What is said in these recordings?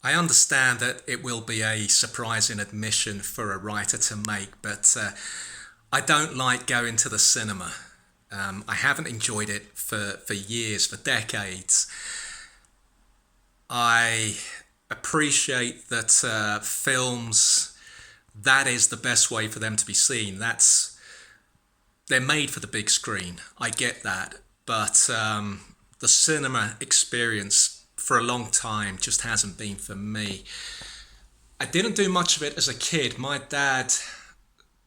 I understand that it will be a surprising admission for a writer to make, but I don't like going to the cinema. I haven't enjoyed it for years, for decades. I appreciate that films, that is the best way for them to be seen. They're made for the big screen. I get that, but the cinema experience for a long time just hasn't been for me. I didn't do much of it as a kid. My dad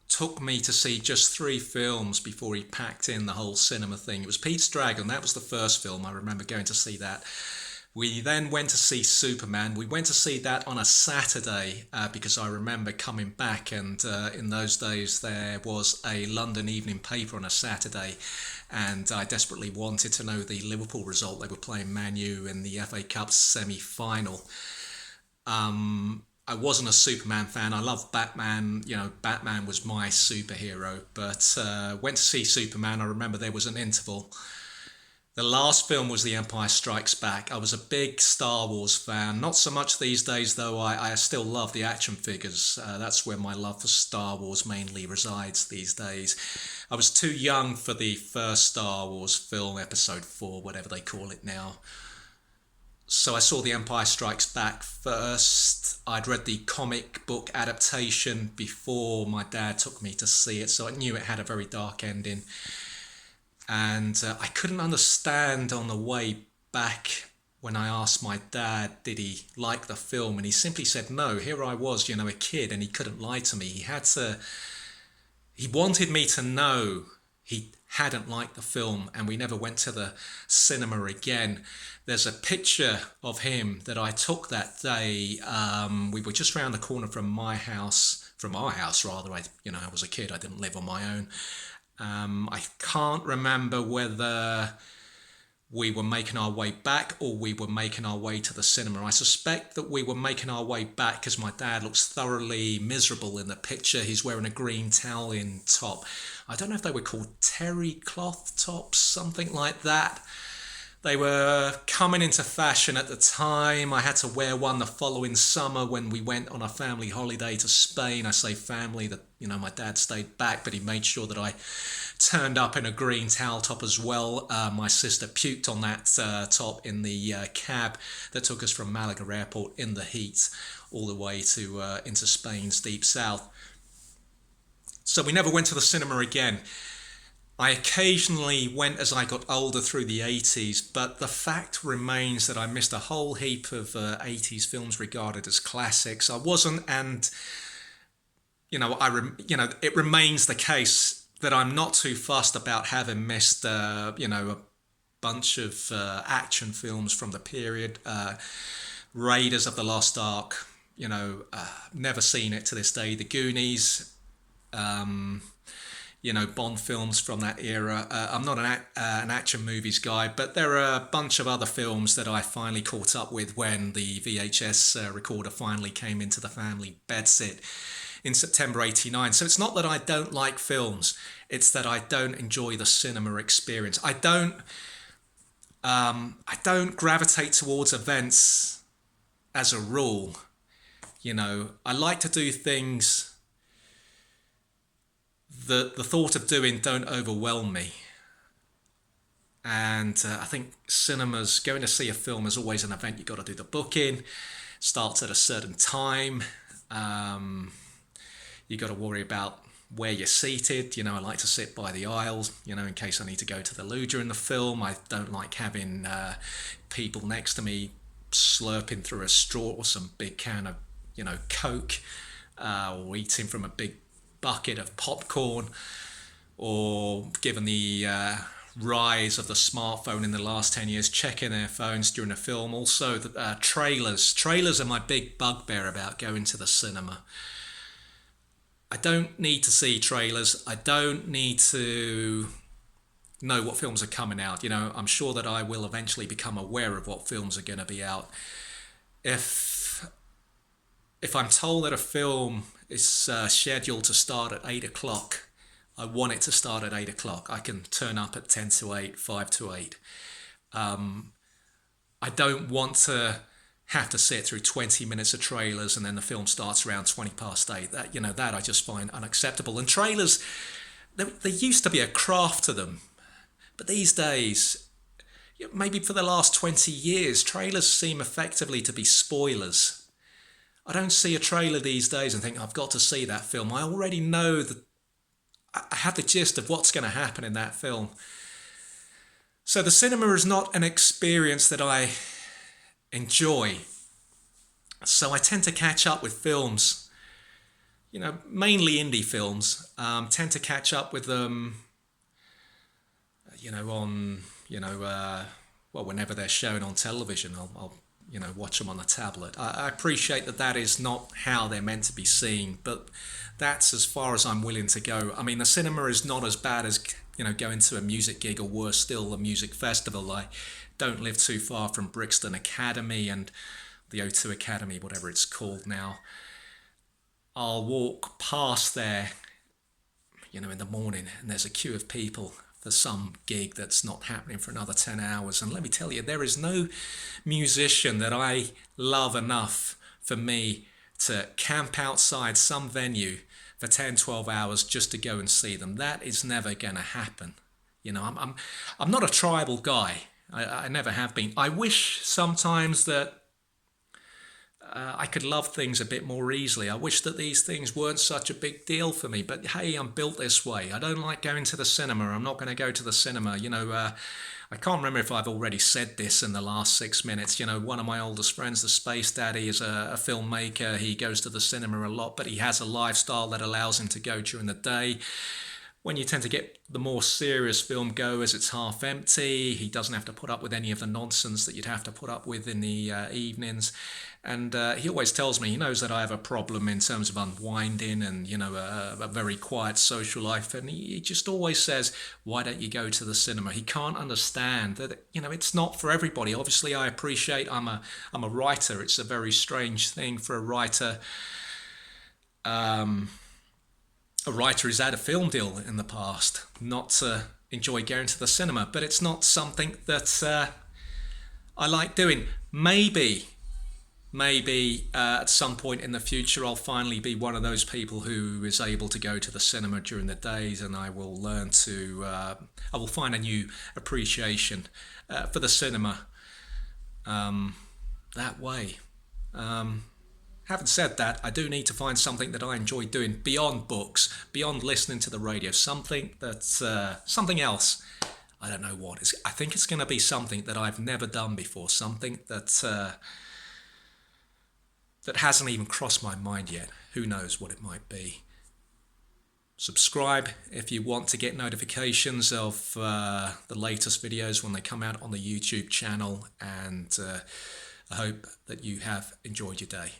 took me to see just three films before he packed in the whole cinema thing. It was Pete's Dragon, that was the first film. I remember going to see that. We then went to see Superman. We went to see that on a Saturday because I remember coming back, and in those days there was a London evening paper on a Saturday, and I desperately wanted to know the Liverpool result. They were playing Man U in the FA Cup semi-final. I wasn't a Superman fan. I loved Batman. You know, Batman was my superhero. But went to see Superman. I remember there was an interval. The last film was The Empire Strikes Back. I was a big Star Wars fan. Not so much these days, though. I still love the action figures. That's where my love for Star Wars mainly resides these days. I was too young for the first Star Wars film, Episode 4, whatever they call it now. So I saw The Empire Strikes Back first. I'd read the comic book adaptation before my dad took me to see it, so I knew it had a very dark ending. And I couldn't understand on the way back when I asked my dad, did he like the film? And he simply said no. Here I was, a kid, and he couldn't lie to me. He wanted me to know he hadn't liked the film, and we never went to the cinema again. There's a picture of him that I took that day. We were just round the corner from our house rather. I was a kid. I didn't live on my own. I can't remember whether we were making our way back or we were making our way to the cinema. I suspect that we were making our way back because my dad looks thoroughly miserable in the picture. He's wearing a green towel-in top. I don't know if they were called terry cloth tops, something like that. They were coming into fashion at the time. I had to wear one the following summer when we went on a family holiday to Spain. I say family, that my dad stayed back, but he made sure that I turned up in a green towel top as well. My sister puked on that top in the cab that took us from Malaga Airport in the heat all the way to into Spain's deep south. So we never went to the cinema again. I occasionally went as I got older through the 80s, but the fact remains that I missed a whole heap of 80s films regarded as classics. I wasn't, and it remains the case that I'm not too fussed about having missed, a bunch of action films from the period. Raiders of the Lost Ark, never seen it to this day. The Goonies. Bond films from that era. I'm not an action movies guy, but there are a bunch of other films that I finally caught up with when the VHS recorder finally came into the family bedsit in September '89. So it's not that I don't like films, it's that I don't enjoy the cinema experience. I don't gravitate towards events as a rule. I like to do things that the thought of doing don't overwhelm me. And I think going to see a film is always an event. You've got to do the booking, starts at a certain time. You've got to worry about where you're seated. I like to sit by the aisles, in case I need to go to the loo during the film. I don't like having people next to me slurping through a straw or some big can of, Coke, or eating from a big bucket of popcorn, or given the rise of the smartphone in the last 10 years, checking their phones during a film. Also, trailers are my big bugbear about going to the cinema. I don't need to see trailers. I don't need to know what films are coming out. I'm sure that I will eventually become aware of what films are going to be out. If I'm told that a film is scheduled to start at 8 o'clock, I want it to start at 8 o'clock. I can turn up at 10 to 8, 5 to 8. I don't want to have to sit through 20 minutes of trailers and then the film starts around 20 past 8. That I just find unacceptable. And trailers, there used to be a craft to them, but these days, maybe for the last 20 years, trailers seem effectively to be spoilers. I don't see a trailer these days and think, I've got to see that film. I already know that I have the gist of what's going to happen in that film. So the cinema is not an experience that I enjoy. So I tend to catch up with films, mainly indie films. Tend to catch up with them, whenever they're shown on television, I'll watch them on a tablet. I appreciate that is not how they're meant to be seen, but that's as far as I'm willing to go. I mean, the cinema is not as bad as, going to a music gig, or worse still, a music festival. I don't live too far from Brixton Academy and the O2 Academy, whatever it's called now. I'll walk past there, in the morning, and there's a queue of people for some gig that's not happening for another 10 hours. And let me tell you, there is no musician that I love enough for me to camp outside some venue for 10, 12 hours just to go and see them. That is never going to happen. I'm not a tribal guy. I never have been. I wish sometimes that I could love things a bit more easily. I wish that these things weren't such a big deal for me. But hey, I'm built this way. I don't like going to the cinema. I'm not going to go to the cinema. I can't remember if I've already said this in the last 6 minutes. One of my oldest friends, the Space Daddy, is a filmmaker. He goes to the cinema a lot, but he has a lifestyle that allows him to go during the day. When you tend to get the more serious film goers, it's half empty. He doesn't have to put up with any of the nonsense that you'd have to put up with in the evenings. And he always tells me, he knows that I have a problem in terms of unwinding and, a very quiet social life. And he just always says, why don't you go to the cinema? He can't understand that, it's not for everybody. Obviously, I appreciate I'm a writer. It's a very strange thing for a writer. A writer who's had a film deal in the past not to enjoy going to the cinema, but it's not something that I like doing. Maybe at some point in the future I'll finally be one of those people who is able to go to the cinema during the days, and I will learn to I will find a new appreciation for the cinema that way. Having said that, I do need to find something that I enjoy doing beyond books, beyond listening to the radio, something else. I don't know what. I think it's going to be something that I've never done before, something that hasn't even crossed my mind yet. Who knows what it might be. Subscribe if you want to get notifications of the latest videos when they come out on the YouTube channel, and I hope that you have enjoyed your day.